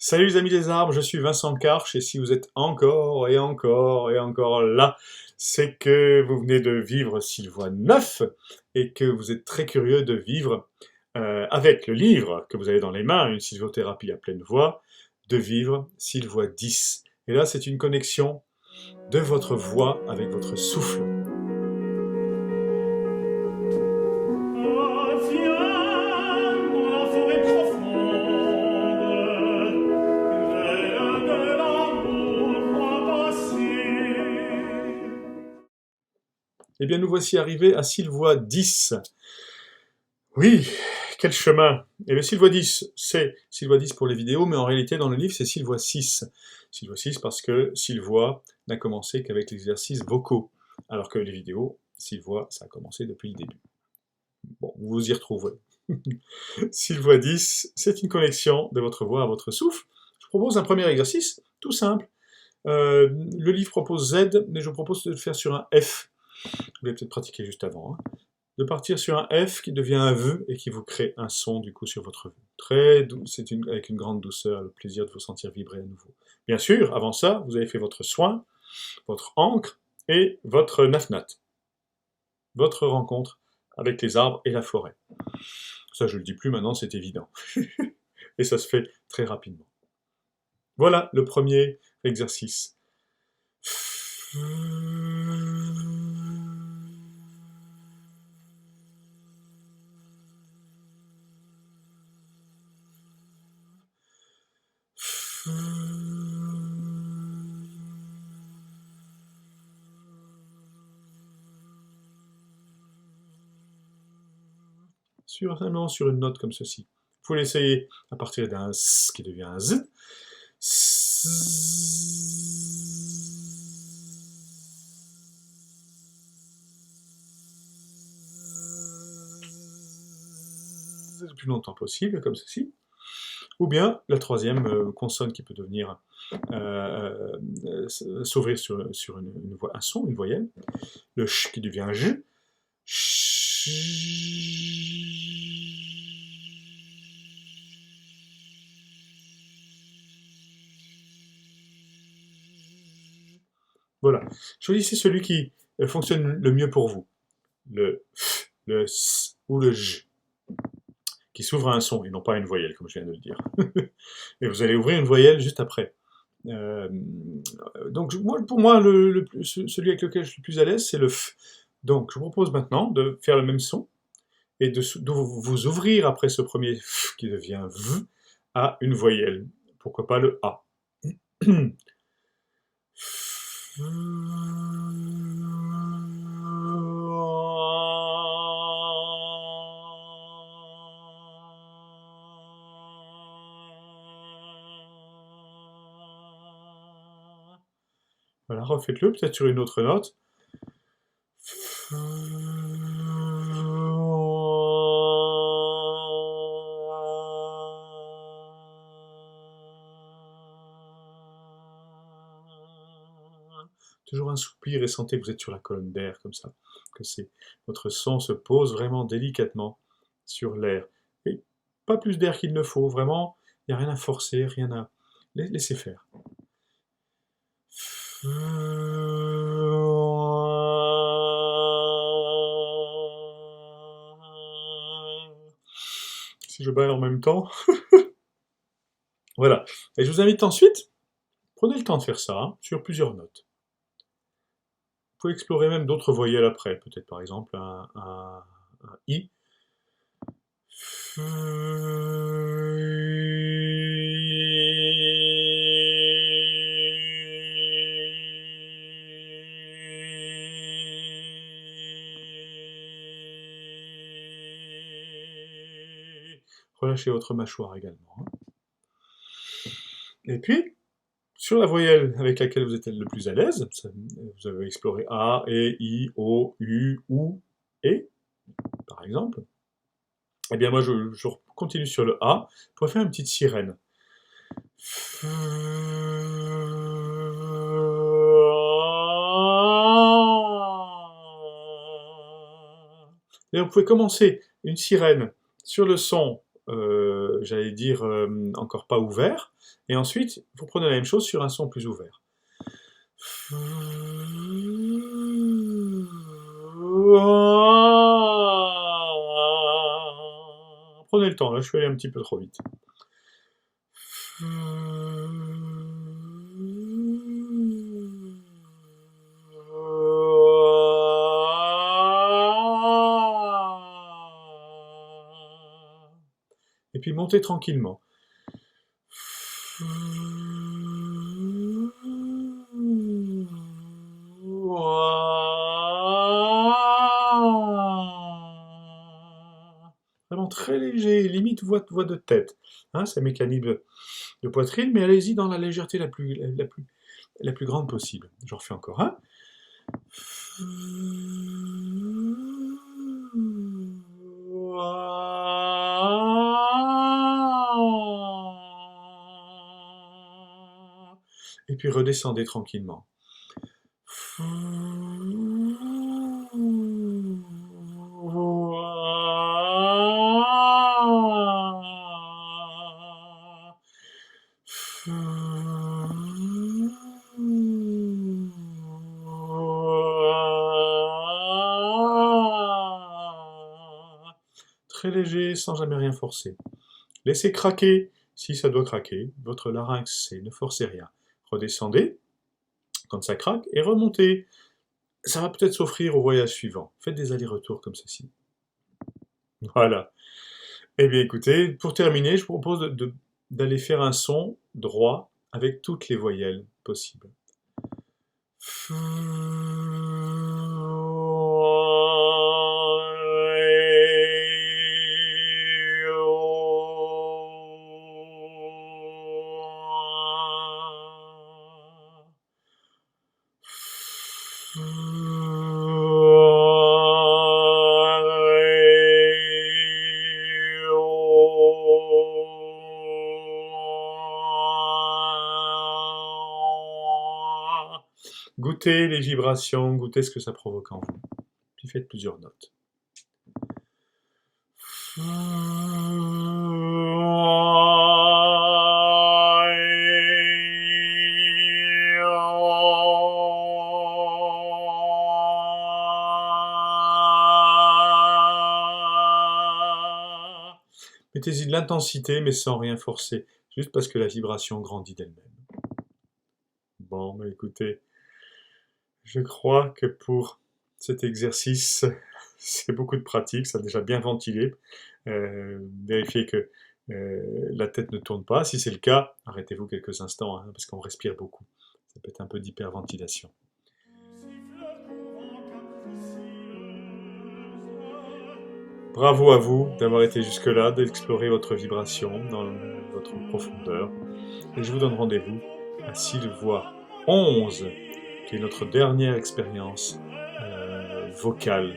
Salut les amis des arbres, je suis Vincent Karch et si vous êtes encore et encore et encore là, c'est que vous venez de vivre Sylvoie 9 et que vous êtes très curieux de vivre avec le livre que vous avez dans les mains, une sylvothérapie à pleine voix, de vivre Sylvoie 10. Et là, c'est une connexion de votre voix avec votre souffle. Eh bien, nous voici arrivés à Sylvoie 10. Oui, quel chemin! Et le Sylvoie 10, c'est Sylvoie 10 pour les vidéos, mais en réalité, dans le livre, c'est Sylvoie 6. Sylvoie 6 parce que Sylvoie n'a commencé qu'avec les exercices vocaux, alors que les vidéos, Sylvoie, ça a commencé depuis le début. Bon, vous vous y retrouverez. Sylvoie 10, c'est une connexion de votre voix à votre souffle. Je propose un premier exercice, tout simple. Le livre propose Z, mais je propose de le faire sur un F. Vous l'avez peut-être pratiqué juste avant. Hein. De partir sur un F qui devient un V et qui vous crée un son du coup sur votre V. Très doux, avec une grande douceur, le plaisir de vous sentir vibrer à nouveau. Bien sûr, avant ça, vous avez fait votre soin, votre encre et votre nafnat. Votre rencontre avec les arbres et la forêt. Ça, je ne le dis plus maintenant, c'est évident. Et ça se fait très rapidement. Voilà le premier exercice. Simplement sur une note comme ceci. Il faut l'essayer à partir d'un S qui devient un Z. Le plus longtemps possible, comme ceci. Ou bien la troisième consonne qui peut devenir s'ouvrir sur un son, une voyelle. Le ch qui devient un j. Voilà. Choisissez celui qui fonctionne le mieux pour vous. Le f, le s ou le j, qui s'ouvre à un son et non pas à une voyelle, comme je viens de le dire. Et vous allez ouvrir une voyelle juste après. Donc pour moi, celui avec lequel je suis le plus à l'aise, c'est le f. Donc je vous propose maintenant de faire le même son et de vous ouvrir après ce premier f qui devient v à une voyelle. Pourquoi pas le a. Voilà, refaites-le, peut-être sur une autre note. Toujours un soupir et sentez que vous êtes sur la colonne d'air, comme ça. Que votre son se pose vraiment délicatement sur l'air. Et pas plus d'air qu'il ne faut, vraiment, il n'y a rien à forcer, rien à... Laissez faire. Si je baille en même temps. Voilà. Et je vous invite ensuite, prenez le temps de faire ça, hein, sur plusieurs notes. Vous pouvez explorer même d'autres voyelles après, peut-être par exemple un I. Relâchez votre mâchoire également. Et puis, sur la voyelle avec laquelle vous êtes le plus à l'aise, vous avez exploré A, E, I, O, U, OU, E, par exemple. Eh bien moi, je continue sur le A pour faire une petite sirène. Et vous pouvez commencer une sirène sur le son j'allais dire, encore pas ouvert. Et ensuite, vous prenez la même chose sur un son plus ouvert. Prenez le temps, là je suis allé un petit peu trop vite. Et puis montez tranquillement. Vraiment très léger, limite voix de tête. Hein, c'est mécanique de poitrine, mais allez-y dans la légèreté la plus grande possible. J'en refais encore un. Et puis redescendez tranquillement. Très léger, sans jamais rien forcer. Laissez craquer, si ça doit craquer, votre larynx, ne forcez rien. Redescendez, quand ça craque, et remontez. Ça va peut-être s'offrir au voyage suivant. Faites des allers-retours comme ceci. Voilà. Eh bien écoutez, pour terminer, je vous propose d'aller faire un son droit avec toutes les voyelles possibles. Goûtez les vibrations, goûtez ce que ça provoque en vous. Puis faites plusieurs notes. Mettez-y de l'intensité, mais sans rien forcer, juste parce que la vibration grandit d'elle-même. Bon, bah écoutez, je crois que pour cet exercice, c'est beaucoup de pratique, ça a déjà bien ventilé. Vérifiez que la tête ne tourne pas. Si c'est le cas, arrêtez-vous quelques instants, hein, parce qu'on respire beaucoup. Ça peut être un peu d'hyperventilation. Bravo à vous d'avoir été jusque-là, d'explorer votre vibration dans votre profondeur. Et je vous donne rendez-vous à Sylvoix 11, qui est notre dernière expérience vocale